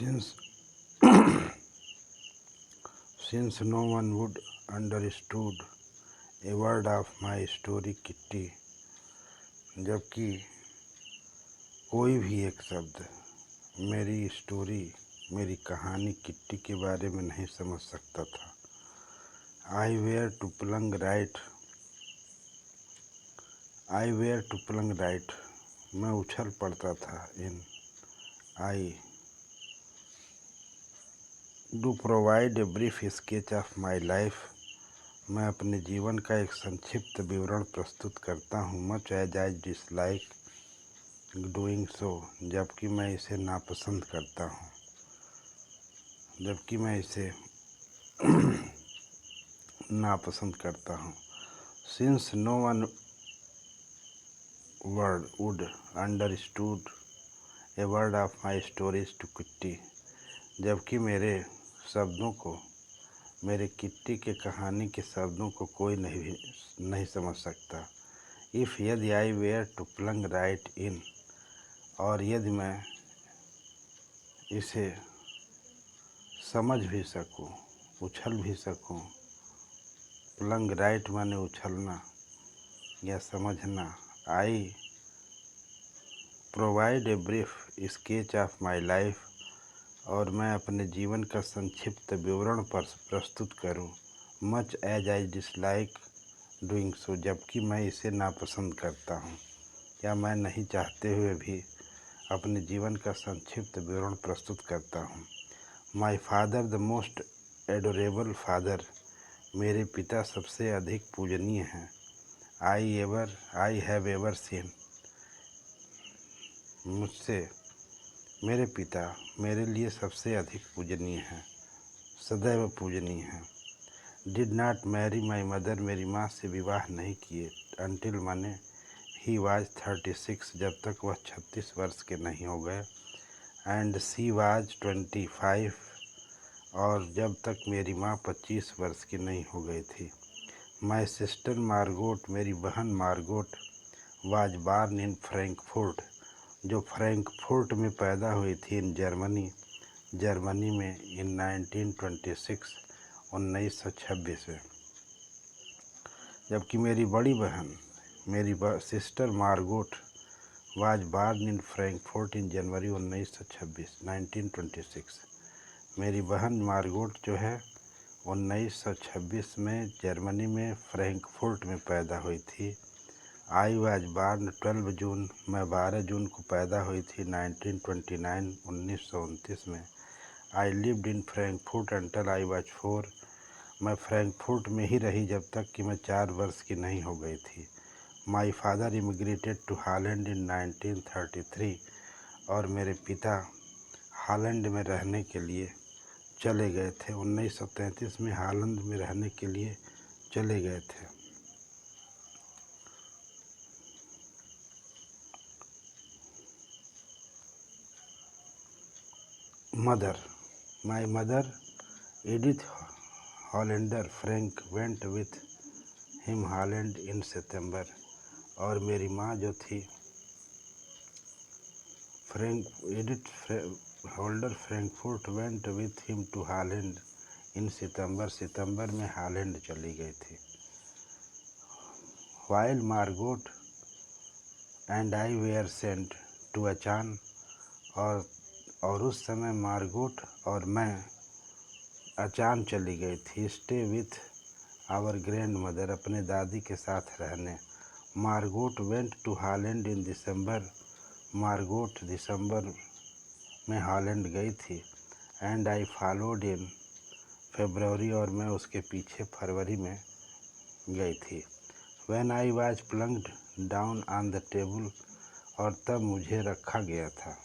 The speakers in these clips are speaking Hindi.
Since since no one would understood a word of my story Kitty, जबकि कोई भी एक शब्द मेरी स्टोरी मेरी कहानी किट्टी के बारे में नहीं समझ सकता था। I were to plunge right, मैं उछल पड़ता था। In I do provide a brief sketch of my life, मैं अपने जीवन का एक संक्षिप्त विवरण प्रस्तुत करता हूँ। Much as I dislike doing so, जबकि मैं इसे नापसंद करता हूँ। Since no one word would understood a word of my stories to Kitty, जबकि मेरे किट्टी के कहानी के शब्दों को कोई नहीं समझ सकता। इफ़ यदि आई वेयर टू प्लंग राइट इन, और यदि मैं इसे समझ भी सकूं, उछल भी सकूं। प्लंग राइट माने उछलना या समझना। I provide a brief sketch of my life, और मैं अपने जीवन का संक्षिप्त विवरण पर प्रस्तुत करूं। Much as I dislike doing so, जबकि मैं इसे नापसंद करता हूं, या मैं नहीं चाहते हुए भी अपने जीवन का संक्षिप्त विवरण प्रस्तुत करता हूं। My father the most adorable father, मेरे पिता सबसे अधिक पूजनीय हैं। आई हैव एवर सीन, मेरे पिता मेरे लिए सबसे अधिक पूजनीय हैं, सदैव पूजनीय हैं। Did not marry my mother, मेरी माँ से विवाह नहीं किए। अनटिल माने ही वाज 36, जब तक वह 36 वर्ष के नहीं हो गए। एंड सी वाज 25, और जब तक मेरी माँ 25 वर्ष की नहीं हो गई थी। माई सिस्टर मार्गोट, मेरी बहन मार्गोट, वाज बार्न इन फ्रैंकफुर्ट, जो फ्रैंकफुर्ट में पैदा हुई थी। इन जर्मनी में इन 1926, 1926 में। जबकि मेरी सिस्टर मार्गोट वाज बार्न इन फ्रैंकफुर्ट इन जनवरी 1926। मेरी बहन मार्गोट जो है 1926 में जर्मनी में फ्रैंकफुर्ट में पैदा हुई थी। आई वाज बार्न 12 जून, मैं 12 जून को पैदा हुई थी 1929, 1929 में। I lived in Frankfurt until I was 4, मैं फ्रैंकफुर्ट में ही रही जब तक कि मैं 4 वर्ष की नहीं हो गई थी। My father immigrated to Holland in 1933, और मेरे पिता हॉलैंड में रहने के लिए चले गए थे। 1933 में हॉलैंड में रहने के लिए चले गए थे। My mother Edith Hollander Frank went with him Holland in September, और मेरी माँ जो थी Edith Holder Frankfurt went with him to Holland in September में हॉलैंड चली गई थी। While Margot and I were sent to Aachen, और उस समय मार्गोट और मैं अचान चली गई थी। Stay with our grandmother, अपने दादी के साथ रहने। Margot went to Holland in December, Margot दिसंबर में हॉलैंड गई थी। एंड आई फॉलोड इन फरवरी, और मैं उसके पीछे फरवरी में गई थी। When I was plunged down on the table, और तब मुझे रखा गया था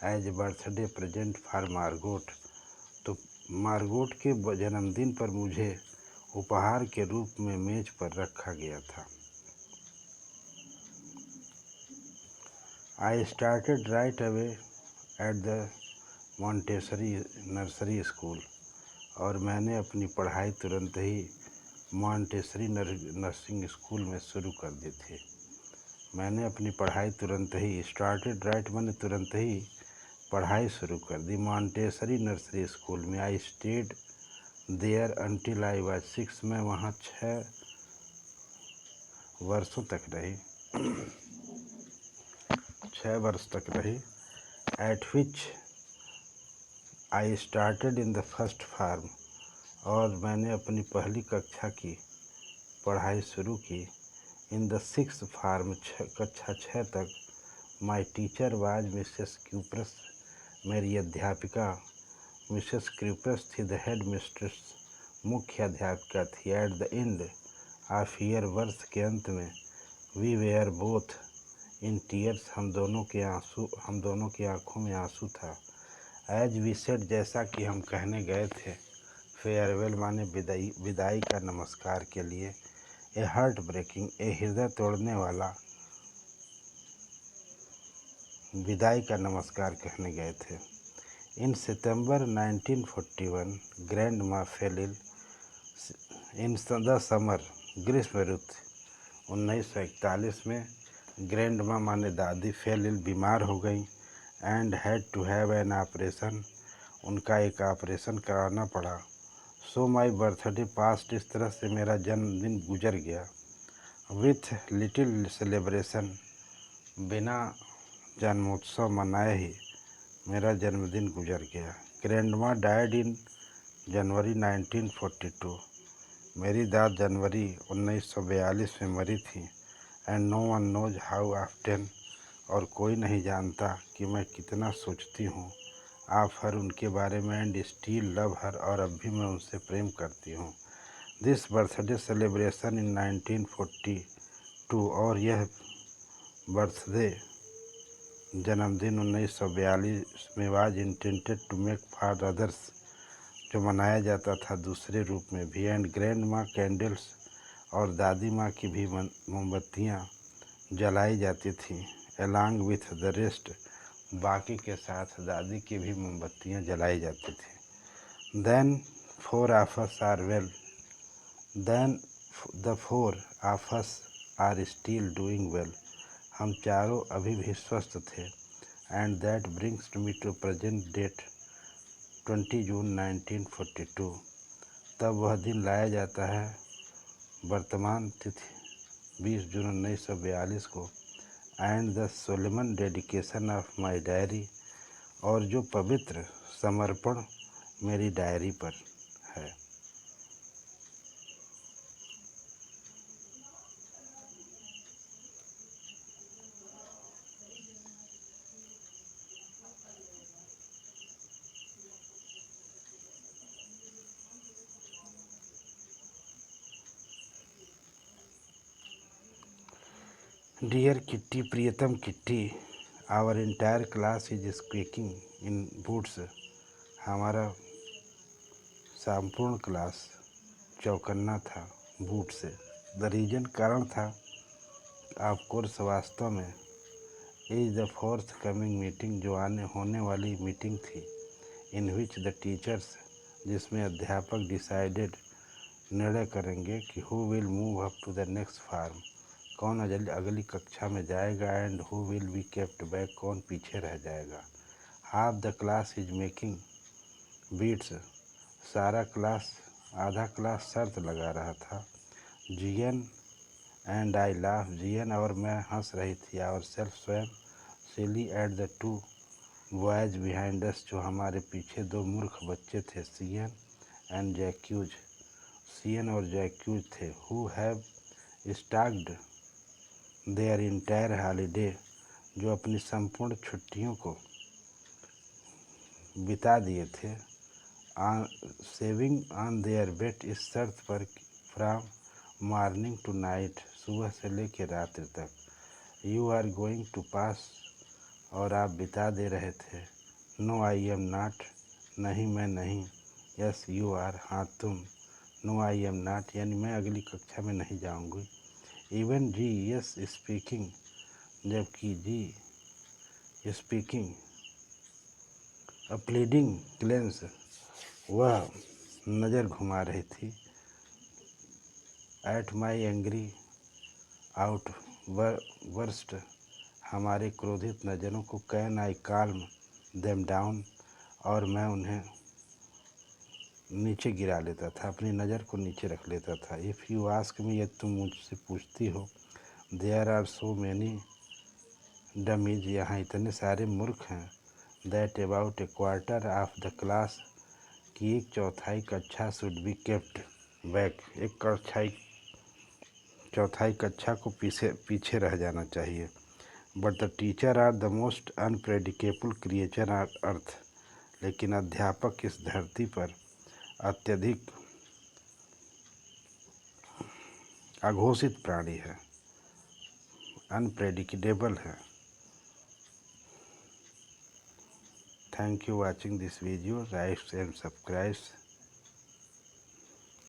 as birthday present for Margot, तो मार्गोट के जन्मदिन पर मुझे उपहार के रूप में मेज पर रखा गया था। I started right away at the Montessori nursery school, और मैंने अपनी पढ़ाई तुरंत ही मॉन्टेसरी नर्सिंग स्कूल में शुरू कर दी थी। मैंने अपनी पढ़ाई तुरंत ही, स्टार्टेड राइट मैंने तुरंत ही, पढ़ाई शुरू कर दी। मॉन्टेसरी नर्सरी स्कूल में I stayed there until I was 6। मैं वहाँ 6 वर्षों तक रही, 6 वर्ष तक रही। At which I started in the first form, और मैंने अपनी पहली कक्षा की पढ़ाई शुरू की। इन द 6th फार्म, कक्षा 6 तक। My teacher was Mrs Kuperus, मेरी अध्यापिका मिसेस क्यूप्रस थी। द हेड मिस्ट्रेस, मुख्य अध्यापिका थी। At the end of year, वर्ष के अंत में। We were both in tears, हम दोनों की आंखों में आंसू था। एज वी सेड, जैसा कि हम कहने गए थे। फेयरवेल माने विदाई का नमस्कार के लिए। ए हार्ट ब्रेकिंग, ए हृदय तोड़ने वाला विदाई का नमस्कार कहने गए थे। इन सितंबर 1941 grandma fell ill. In the summer, ग्रीष्म ऋतु 1941 में ग्रैंड माँ माने दादी फेल इल, बीमार हो गई। And had to have an operation, उनका एक ऑपरेशन कराना पड़ा। सो माई बर्थडे पास्ट, इस तरह से मेरा जन्मदिन गुजर गया। विथ लिटिल सेलिब्रेशन, बिना जन्मोत्सव मनाए ही मेरा जन्मदिन गुजर गया। ग्रैंडमा डाइड इन जनवरी 1942, मेरी दाद जनवरी 1942 में मरी थी। And no one knows how often, और कोई नहीं जानता कि मैं कितना सोचती हूँ आप हर उनके बारे में। एंड स्टिल लव हर, और अब भी मैं उनसे प्रेम करती हूँ। दिस बर्थडे सेलिब्रेशन इन 1942, और यह बर्थडे जन्मदिन 1942 में was intended to make for others, जो मनाया जाता था दूसरे रूप में भी। एंड ग्रैंड माँ कैंडल्स, और दादी माँ की भी मोमबत्तियाँ जलाई जाती थीं। अलॉन्ग विथ द रेस्ट, बाकी के साथ दादी की भी मोमबत्तियाँ जलाई जाती थीं। Then 4 of us are well, then the 4 of us are still doing well, हम चारों अभी भी स्वस्थ थे। And that brings me to present date 20 जून 1942, तब वह दिन लाया जाता है वर्तमान तिथि 20 जून 1942 को। And the solemn dedication of my diary, और जो पवित्र समर्पण मेरी डायरी पर है। डियर किट्टी, प्रियतम Kitty, our entire class is squeaking in boots, हमारा संपूर्ण क्लास चौकन्ना था बूट से। द रीजन, कारण था। ऑफ कोर्स, वास्तव में। Is the fourth coming meeting, जो होने वाली मीटिंग थी। इन विच द टीचर्स, जिसमें अध्यापक डिसाइडेड, निर्णय करेंगे कि who will move up to the next form, कौन अगली कक्षा में जाएगा। And who will be kept back, कौन पीछे रह जाएगा। Half the class is making bets, सारा क्लास, आधा क्लास शर्त लगा रहा था। GN and I laugh, GN और मैं हंस रही थी। आवर सेल्फ, स्वयं। Silly at the 2 boys behind us, जो हमारे पीछे 2 मूर्ख बच्चे थे। सीएन एंड जैक्यूज, सीएन और जैक्यूज थे। Who have stalked their entire holiday, जो अपनी संपूर्ण छुट्टियों को बिता दिए थे। सेविंग ऑन देयर बेट, इस शर्त पर फ्रॉम मॉर्निंग टू नाइट, सुबह से लेकर रात्रि तक। यू आर गोइंग टू पास, और आप बिता दे रहे थे। नो आई एम नॉट, नहीं मैं नहीं। यस यू आर, हाँ तुम। नो आई एम नॉट, यानी मैं अगली कक्षा में नहीं जाऊंगी। इवन जी, यस स्पीकिंग, जबकि जी स्पीकिंग। अ प्लीडिंग ग्लेंस, वह नज़र घुमा रही थी। At my angry out worst, हमारे क्रोधित नज़रों को। Can I calm them down, और मैं उन्हें नीचे गिरा लेता था, अपनी नज़र को नीचे रख लेता था। इफ़ यू आस्क मी, यदि तुम मुझसे पूछती हो, there are so many dummies, यहाँ इतने सारे मूर्ख हैं, that about a quarter of the class, कि एक चौथाई कक्षा शुड बी केप्ट बैक, एक चौथाई कक्षा को पीछे रह जाना चाहिए। But the teacher are the most unpredictable creature on earth, लेकिन अध्यापक इस धरती पर अत्यधिक अघोषित प्राणी है, अनप्रेडिक्टेबल है। Thank you watching this video, like and subscribe.